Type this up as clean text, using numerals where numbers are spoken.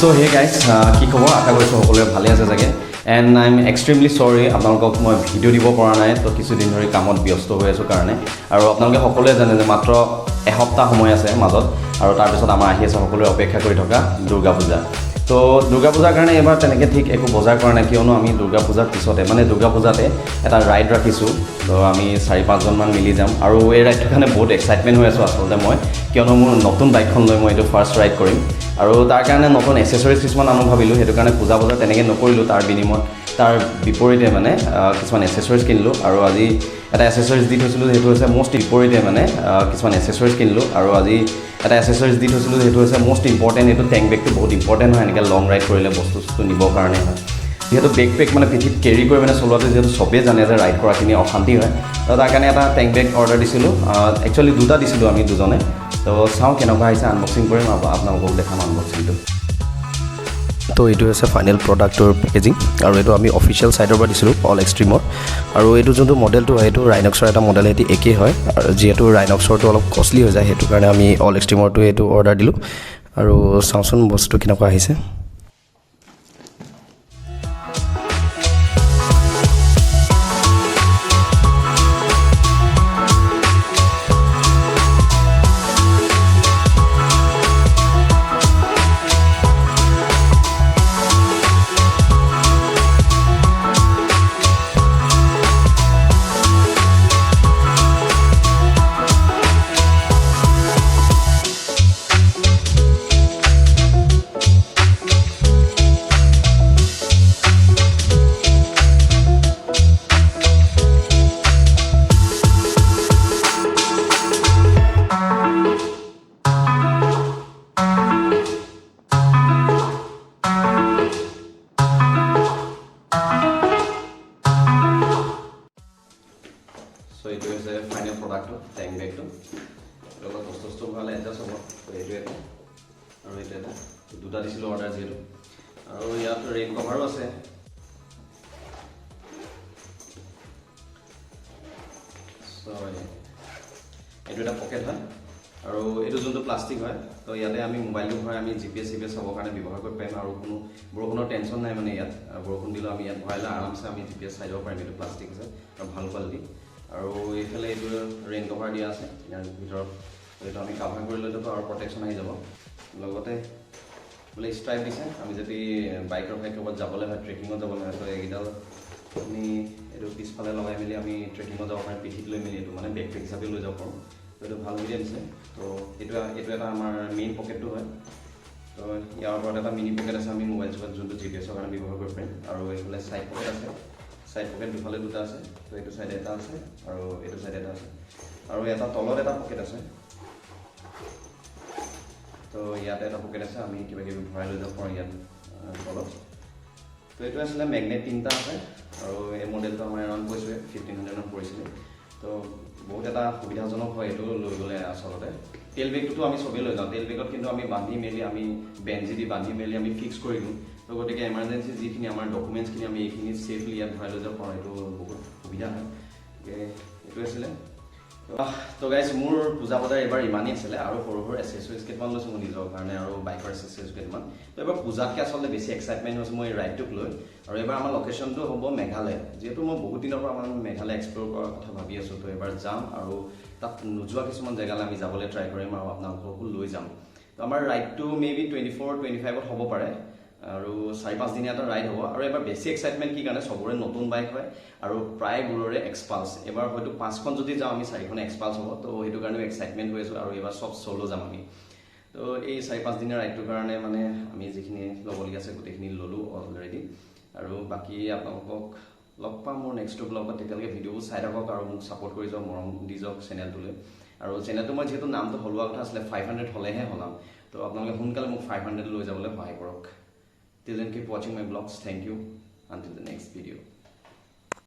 So hey guys, কি খবৰ আশা কৰিছো সকলোৱে ভালে আছে জাগে and I'm extremely sorry আপোনালোকক মই ভিডিও দিব পৰা নাই তো কিছুদিন ধৰি কামত ব্যস্ত হৈ আছো কাৰণে আৰু আপোনালোকে সকলোৱে জানে যে মাত্ৰ এসপ্তাহ সময় আছে মাজত আৰু তাৰ পিছত আমাৰ আহি আছে সকলোৱে অপেক্ষা কৰি থকা দুৰ্গা পূজা তো দুৰ্গা পূজাৰ কাৰণে এবাৰ তেনেকৈ ঠিক একো বজাৰ কৰা নাই কিয়নো আমি দুৰ্গা পূজাৰ পিছতে মানে দুৰ্গা পূজাতে এটা ৰাইড ৰাখিছোঁ তো আমি 4-5 জন মান মিলি যাম আৰু এই ৰাইডটোৰ কাৰণে বহুত এক্সাইটমেণ্ট হৈ আছোঁ আচলতে মই কিয়নো মোৰ নতুন বাইকখন লৈ মই এইটো ফাৰ্ষ্ট ৰাইড কৰিম আৰু তাৰ কাৰণে নতুন এক্সেসৰিজ কিছুমান আনো ভাবিলোঁ সেইটো কাৰণে পূজা বজাৰ তেনেকৈ নকৰিলোঁ তাৰ বিনিময়ত তাৰ বিপৰীতে মানে কিছুমান এক্সেসৰিজ কিনিলোঁ আৰু আজি এটা এক্সেসৰিজ দি থৈছিলোঁ সেইটো হৈছে মোষ্ট বিপৰীতে মানে কিছুমান এক্সেসৰিজ কিনিলোঁ আৰু আজি এটা এক্সেসৰিজ দি থৈছিলোঁ সেইটো হৈছে মোষ্ট ইম্পৰ্টেণ্ট এইটো টেংক বেগটো বহুত ইম্পৰ্টেণ্ট হয় এনেকৈ লং ৰাইড কৰিলে বস্তু নিবৰ কাৰণে হয় যিহেতু বেকপেক মানে পিঠিত কেৰি কৰি মানে চলোৱাটো যিহেতু চবেই জানে যে ৰাইড কৰাখিনি অশান্তি হয় তো তাৰ কাৰণে এটা টেংক বেগ অৰ্ডাৰ দিছিলোঁ একচুৱেলি দুটা দিছিলোঁ আমি দুজনে তো চাওঁ কেনেকুৱা আহিছে আনবক্সিং কৰিম আপোনালোকক দেখাম আনবক্সিংটো তো এইটো হৈছে ফাইনেল প্ৰডাক্টৰ পেকেজিং আৰু এইটো আমি অফিচিয়েল ছাইটৰ পৰা দিছিলোঁ অল এক্সট্ৰিমৰ আৰু এইটো যোনটো মডেলটো হয় এইটো ৰাইনক্সৰ এটা মডেল সেইটো একেই হয় আৰু যিহেতু ৰাইনক্সৰটো অলপ কষ্টলি হৈ যায় সেইটো কাৰণে আমি অল এক্সট্ৰিমৰটো এইটো অৰ্ডাৰ দিলোঁ আৰু চাওঁচোন বস্তুটো কেনেকুৱা আহিছে So it is a final product tank bag to লগত বস্তু ভালে এডজাস্ট হ'ব তো এইটো এটা আৰু এইটো এটা দুটা দিছিলোঁ অৰ্ডাৰ যিহেতু আৰু ইয়াত ৰেইন কভাৰো আছে এইটো এটা পকেট হয় আৰু এইটো যোনটো প্লাষ্টিক হয় তো ইয়াতে আমি মোবাইলটো ভৰাই আমি জিপিএছ চাবৰ কাৰণে ব্যৱহাৰ কৰিব পাৰিম আৰু কোনো বৰষুণৰ টেনশ্যন নাই মানে ইয়াত বৰষুণ দিলেও আমি ইয়াত ভৰাইলে আৰামছে আমি জিপিএছ চাই যাব পাৰিম এইটো প্লাষ্টিক আছে আৰু ভাল কোৱালিটি আৰু এইফালে এইটো ৰেইন কভাৰ দিয়া আছে ইয়াৰ ভিতৰত এইটো আমি কাভাৰ কৰি লৈ যাব আৰু প্ৰটেকশ্যন আহি যাব লগতে বোলে ষ্ট্ৰাইপ দিছে আমি যদি বাইকৰ ভাই ক'ৰবাত যাবলৈ হয় ট্ৰেকিঙত যাবলৈ হয় তো এইকেইডাল আমি এইটো পিছফালে লগাই মেলি আমি ট্ৰেকিঙত যাব পাৰিম পিঠিত লৈ মেলি এইটো মানে বেকপেক হিচাপে লৈ যাব পাৰোঁ তো এইটো ভাল সুবিধা দিছে তো এইটো এটা আমাৰ মেইন পকেটটো হয় তো ইয়াৰ ওপৰত এটা মিনি পকেট আছে আমি মোবাইল চোবাইল যোনটো জিপিএছৰ কাৰণে ব্যৱহাৰ কৰিব পাৰিম আৰু এইফালে ছাইড পকেট আছে সাইড পকেট দুফালে দুটা আছে তো এইটো সাইড এটা আছে আৰু এইটো সাইড এটা আছে আৰু এটা তলত এটা পকেট আছে তো ইয়াতে এটা পকেট আছে আমি কিবা কিবি ভৰাই লৈ যাব পাৰোঁ ইয়াত তলত তো এইটো আছিলে মেগনেট তিনিটা আছে আৰু এই মডেলটো আমাৰ এৰাউণ্ড পৰিছিলে 1500 পৰিছিলে তো বহুত এটা সুবিধাজনক হয় এইটো লৈ গ'লে আচলতে তেল বেগটোতো আমি চবেই লৈ যাওঁ তেল বেগত কিন্তু আমি বান্ধি মেলি আমি বেঞ্জি দি বান্ধি মেলি আমি ফিক্স কৰি দিওঁ তো গতিকে এমাৰ্জেঞ্চি যিখিনি আমাৰ ডকুমেণ্টছখিনি আমি এইখিনি ছেফলি ইয়াত ভৰাই লৈ যাব পাৰোঁ এইটো বহুত সুবিধা হয় এইটো আছিলে তো গাইজ মোৰ পূজা বজাৰ এবাৰ ইমানেই আছিলে আৰু সৰু সৰু এক্সেসৰিজ কেইটামান লৈছোঁ মোৰ নিজৰ কাৰণে আৰু বাইকৰ এক্সেসৰিজ কেইটামান তো এবাৰ পূজাতকৈ আচলতে বেছি এক্সাইটমেণ্ট হৈছে মই এই ৰাইডটোক লৈ আৰু এবাৰ আমাৰ লোকেশ্যনটো হ'ব মেঘালয় যিহেতু মই বহুত দিনৰ পৰা আমাৰ মেঘালয় এক্সপ্ল'ৰ কৰাৰ কথা ভাবি আছোঁ তো এবাৰ যাম আৰু তাত নোযোৱা কিছুমান জেগালৈ আমি যাবলৈ ট্ৰাই কৰিম আৰু আপোনালোককো লৈ যাম তো আমাৰ ৰাইডটো মেবি 24-25ত হ'ব পাৰে আৰু 4-5 দিনীয়া এটা ৰাইড হ'ব আৰু এবাৰ বেছি এক্সাইটমেণ্ট কি কাৰণে চবৰে নতুন বাইক হয় আৰু প্ৰায়বোৰৰে এক্সপালছ এবাৰ হয়তো 5খন যদি যাওঁ আমি 4খন এক্সপালছ হ'ব তো সেইটো কাৰণেও এক্সাইটমেণ্ট হৈ আছোঁ আৰু এবাৰ চব চলো যাম আমি তো এই 4-5 দিনীয়া ৰাইডটোৰ কাৰণে মানে আমি যিখিনি ল'বলগীয়া আছে গোটেইখিনি ল'লোঁ অলৰেডি আৰু বাকী আপোনালোকক লগ পাম মোৰ নেক্সট ব্লগত তেতিয়ালৈকে ভিডিঅ'বোৰ চাই থাকক আৰু মোক ছাপোৰ্ট কৰি যাওক মৰম দি যাওক চেনেলটোলৈ আৰু চেনেলটো মই যিহেতু নামটো সলোৱা কথা আছিলে 500 হ'লেহে হলাম তো আপোনালোকে সোনকালে মোক 500 লৈ যাবলৈ সহায় কৰক Till then, keep watching my vlogs. Thank you. Until the next video.